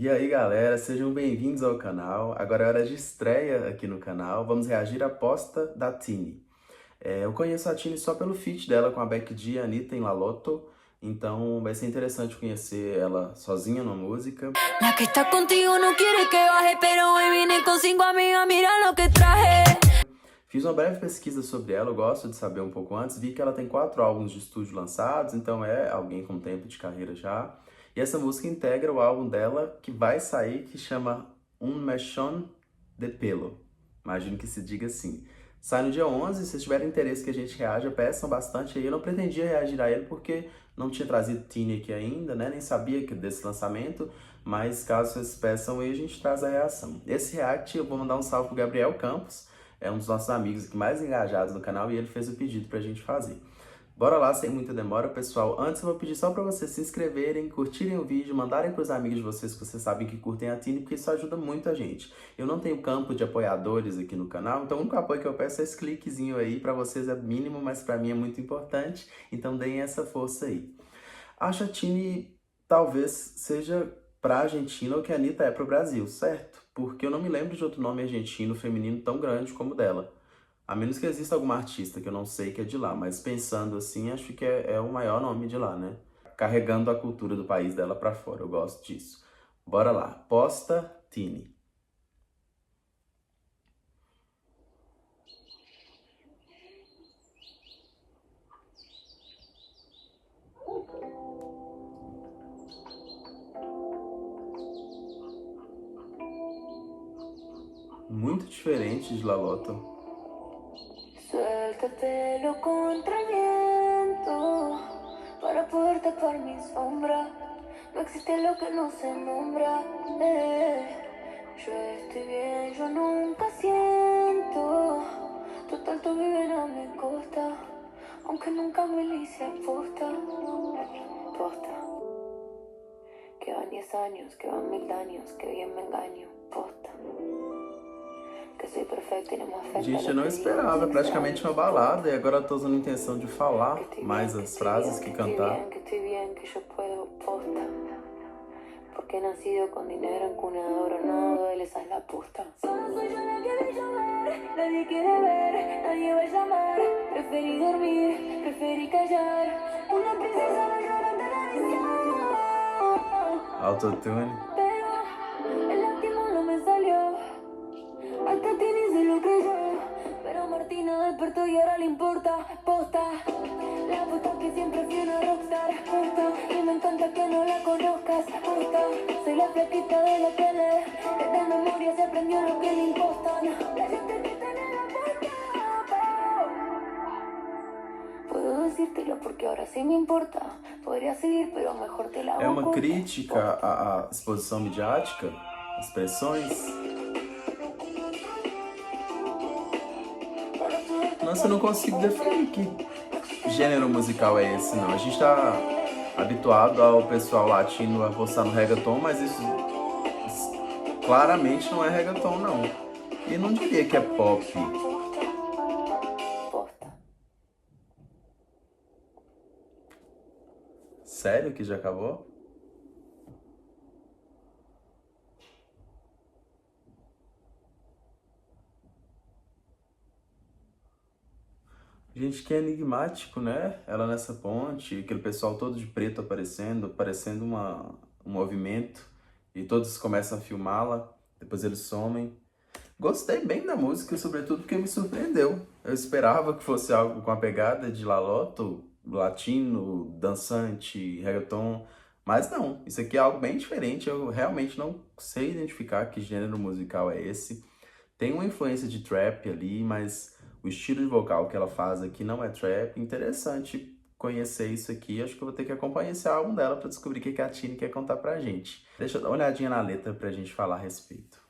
E aí galera, sejam bem-vindos ao canal. Agora é hora de estreia aqui no canal. Vamos reagir à aposta da Tini. Eu conheço a Tini só pelo feat dela com a Becky G e a Anitta em La Lotto. Então vai ser interessante conhecer ela sozinha na música. La que está contigo no quiere que baje, pero hoy vine con 5 amigas, mira lo que traje. Fiz uma breve pesquisa sobre ela, eu gosto de saber um pouco antes. Vi que ela tem 4 álbuns de estúdio lançados, então é alguém com tempo de carreira já. E essa música integra o álbum dela que vai sair, que chama Un Mechón de Pelo. Imagino que se diga assim. Sai no dia 11, se tiverem interesse que a gente reaja, peçam bastante aí. Eu não pretendia reagir a ele porque não tinha trazido Tini aqui ainda, né? Nem sabia desse lançamento, mas caso vocês peçam aí, a gente traz a reação. Esse react eu vou mandar um salve pro Gabriel Campos, é um dos nossos amigos aqui mais engajados no canal e ele fez o pedido pra gente fazer. Bora lá, sem muita demora, pessoal. Antes eu vou pedir só pra vocês se inscreverem, curtirem o vídeo, mandarem pros amigos de vocês que vocês sabem que curtem a Tini, porque isso ajuda muito a gente. Eu não tenho campo de apoiadores aqui no canal, então o único apoio que eu peço é esse cliquezinho aí. Pra vocês é mínimo, mas pra mim é muito importante, então deem essa força aí. Acho a Tini talvez seja pra Argentina o que a Anitta é pro Brasil, certo? Porque eu não me lembro de outro nome argentino feminino tão grande como o dela. A menos que exista alguma artista que eu não sei que é de lá, mas pensando assim, acho que é o maior nome de lá, né? Carregando a cultura do país dela pra fora, eu gosto disso. Bora lá, posta Tini. Muito diferente de La Lotto. Suelta el pelo contra el viento para poder tapar mi sombra. No existe lo que no se nombra. Yo estoy bien, yo nunca siento. Total, tú vives a mi costa, aunque nunca me le hice aposta. Posta. Que van 10 años, que van 1000 años, que bien me engaño. Posta. Gente, eu não esperava, é praticamente uma balada e agora eu tô usando a intenção de falar mais as frases que cantar. Porque he nacido con dinero en cuna de oro, nada duele, esa es la posta. Solo soy yo la que ve llover, nadie quiere ver, nadie va a llamar. Preferí dormir, preferí callar. Una princesa no llora ante la visión. Autotune. Pero el lágrima no me salió. Hasta Tini se lo creyó, pero Martina despertó y ahora le importa. Posta, la puta que siempre fui una rockstar. Posta, y me encanta que no la conozcas. Posta, soy la flaquita de la tele, desde memoria se aprendió lo que le impostan. La gente que está en la puerta. Puedo decírtelo porque ahora sí me importa. Podría seguir, pero mejor te la hago É uma corta. crítica à exposição midiática, às pressões. Nossa, eu não consigo definir que gênero musical é esse, não. A gente tá habituado ao pessoal latino a postar no reggaeton, mas isso claramente não é reggaeton, não. E não diria que é pop. Sério que já acabou? Gente, que enigmático, né? Ela nessa ponte, aquele pessoal todo de preto aparecendo, parecendo um movimento, e todos começam a filmá-la, depois eles somem. Gostei bem da música, sobretudo porque me surpreendeu. Eu esperava que fosse algo com a pegada de La Lotto, latino, dançante, reggaeton, mas não. Isso aqui é algo bem diferente, eu realmente não sei identificar que gênero musical é esse. Tem uma influência de trap ali, mas o estilo de vocal que ela faz aqui não é trap. Interessante conhecer isso aqui. Acho que eu vou ter que acompanhar esse álbum dela para descobrir o que a Tini quer contar pra gente. Deixa eu dar uma olhadinha na letra pra gente falar a respeito.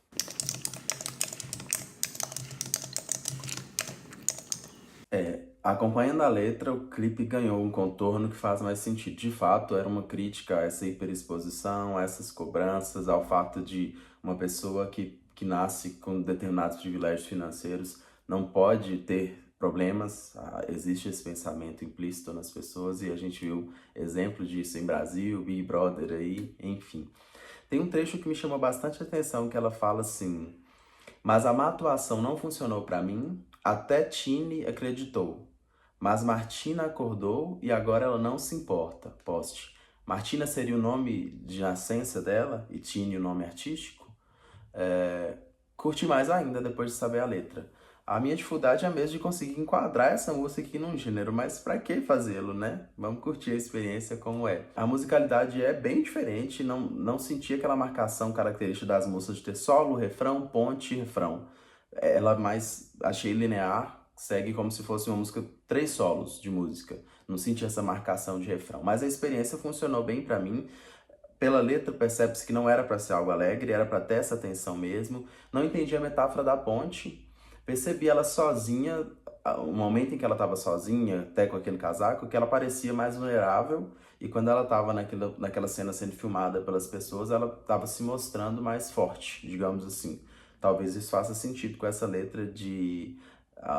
Acompanhando a letra, o clipe ganhou um contorno que faz mais sentido. De fato, era uma crítica a essa hiperexposição, a essas cobranças, ao fato de uma pessoa que nasce com determinados privilégios financeiros não pode ter problemas. Existe esse pensamento implícito nas pessoas e a gente viu exemplo disso em Brasil, Big Brother aí, enfim. Tem um trecho que me chamou bastante atenção, que ela fala assim: mas a má atuação não funcionou pra mim, até Tini acreditou. Mas Martina acordou e agora ela não se importa. Poste. Martina seria o nome de nascença dela e Tini o nome artístico? Curti mais ainda depois de saber a letra. A minha dificuldade é mesmo de conseguir enquadrar essa música aqui num gênero, mas pra que fazê-lo, né? Vamos curtir a experiência como é. A musicalidade é bem diferente, não senti aquela marcação característica das músicas de ter solo, refrão, ponte, refrão. Ela mais, achei linear, segue como se fosse uma música, 3 solos de música. Não senti essa marcação de refrão, mas a experiência funcionou bem pra mim. Pela letra, percebe-se que não era para ser algo alegre, era para ter essa tensão mesmo. Não entendi a metáfora da ponte. Percebi ela sozinha, um momento em que ela estava sozinha, até com aquele casaco, que ela parecia mais vulnerável. E quando ela estava naquela cena sendo filmada pelas pessoas, ela estava se mostrando mais forte, digamos assim. Talvez isso faça sentido com essa letra de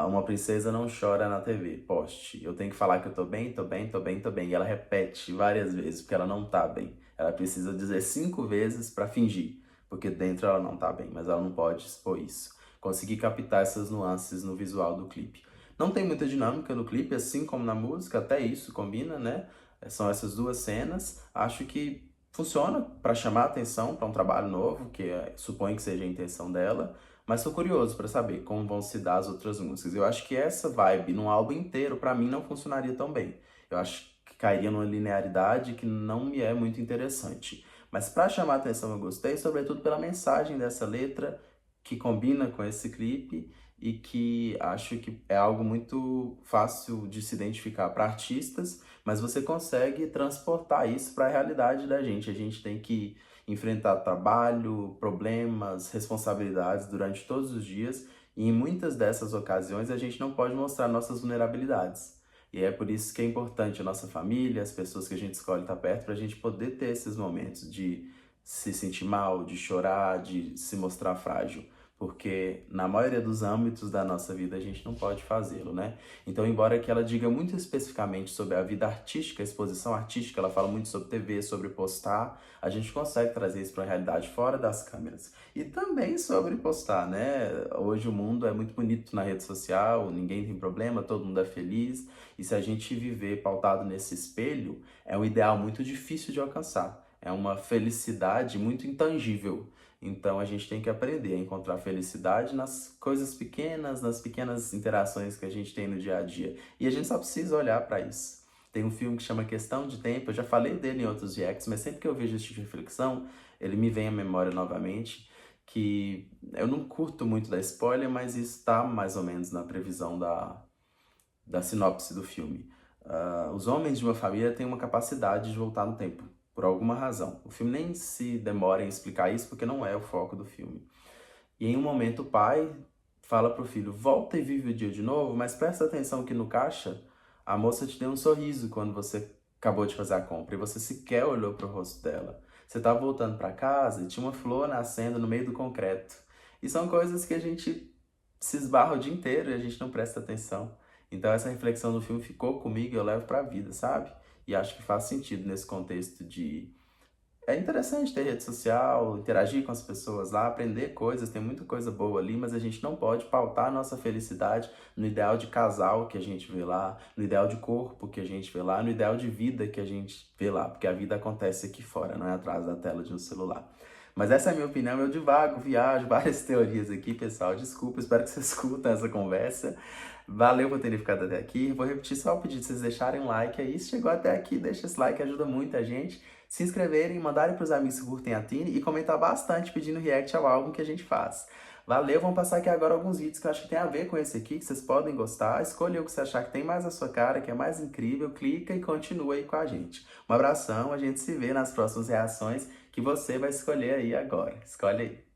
uma princesa não chora na TV, poste. Eu tenho que falar que eu tô bem, tô bem, tô bem, tô bem. E ela repete várias vezes, porque ela não tá bem. Ela precisa dizer 5 vezes para fingir, porque dentro ela não tá bem, mas ela não pode expor isso. Consegui captar essas nuances no visual do clipe. Não tem muita dinâmica no clipe, assim como na música, até isso combina, né? São essas 2 cenas. Acho que funciona para chamar atenção para um trabalho novo, que suponho que seja a intenção dela. Mas tô curioso para saber como vão se dar as outras músicas. Eu acho que essa vibe num álbum inteiro, para mim, não funcionaria tão bem. Eu acho que cairia numa linearidade que não me é muito interessante. Mas para chamar atenção eu gostei, sobretudo pela mensagem dessa letra, que combina com esse clipe e que acho que é algo muito fácil de se identificar para artistas, mas você consegue transportar isso para a realidade da gente. A gente tem que enfrentar trabalho, problemas, responsabilidades durante todos os dias, e em muitas dessas ocasiões a gente não pode mostrar nossas vulnerabilidades. E é por isso que é importante a nossa família, as pessoas que a gente escolhe estar perto, para a gente poder ter esses momentos de se sentir mal, de chorar, de se mostrar frágil. Porque na maioria dos âmbitos da nossa vida a gente não pode fazê-lo, né? Então, embora que ela diga muito especificamente sobre a vida artística, a exposição artística, ela fala muito sobre TV, sobre postar, a gente consegue trazer isso para a realidade fora das câmeras. E também sobre postar, né? Hoje o mundo é muito bonito na rede social, ninguém tem problema, todo mundo é feliz. E se a gente viver pautado nesse espelho, é um ideal muito difícil de alcançar. É uma felicidade muito intangível. Então a gente tem que aprender a encontrar felicidade nas coisas pequenas, nas pequenas interações que a gente tem no dia a dia. E a gente só precisa olhar para isso. Tem um filme que chama Questão de Tempo, eu já falei dele em outros reacts, mas sempre que eu vejo esse tipo de reflexão, ele me vem à memória novamente, que eu não curto muito da spoiler, mas isso está mais ou menos na previsão da sinopse do filme. Os homens de uma família têm uma capacidade de voltar no tempo, por alguma razão. O filme nem se demora em explicar isso, porque não é o foco do filme. E em um momento o pai fala pro filho: volta e vive o dia de novo, mas presta atenção que no caixa a moça te deu um sorriso quando você acabou de fazer a compra e você sequer olhou pro rosto dela. Você tá voltando para casa e tinha uma flor nascendo no meio do concreto. E são coisas que a gente se esbarra o dia inteiro e a gente não presta atenção. Então essa reflexão do filme ficou comigo e eu levo pra vida, sabe? E acho que faz sentido nesse contexto de... É interessante ter rede social, interagir com as pessoas lá, aprender coisas, tem muita coisa boa ali, mas a gente não pode pautar a nossa felicidade no ideal de casal que a gente vê lá, no ideal de corpo que a gente vê lá, no ideal de vida que a gente vê lá, porque a vida acontece aqui fora, não é atrás da tela de um celular. Mas essa é a minha opinião, eu divago, viajo, várias teorias aqui, pessoal. Desculpa, espero que vocês escutem essa conversa. Valeu por terem ficado até aqui. Vou repetir só o pedido de vocês deixarem um like aí. Se chegou até aqui, deixa esse like, ajuda muito a gente. Se inscreverem, mandarem pros amigos que curtem a Tini e comentar bastante pedindo react ao álbum que a gente faz. Valeu, vamos passar aqui agora alguns vídeos que eu acho que tem a ver com esse aqui, que vocês podem gostar. Escolha o que você achar que tem mais a sua cara, que é mais incrível, clica e continua aí com a gente. Um abração, a gente se vê nas próximas reações que você vai escolher aí agora. Escolhe aí.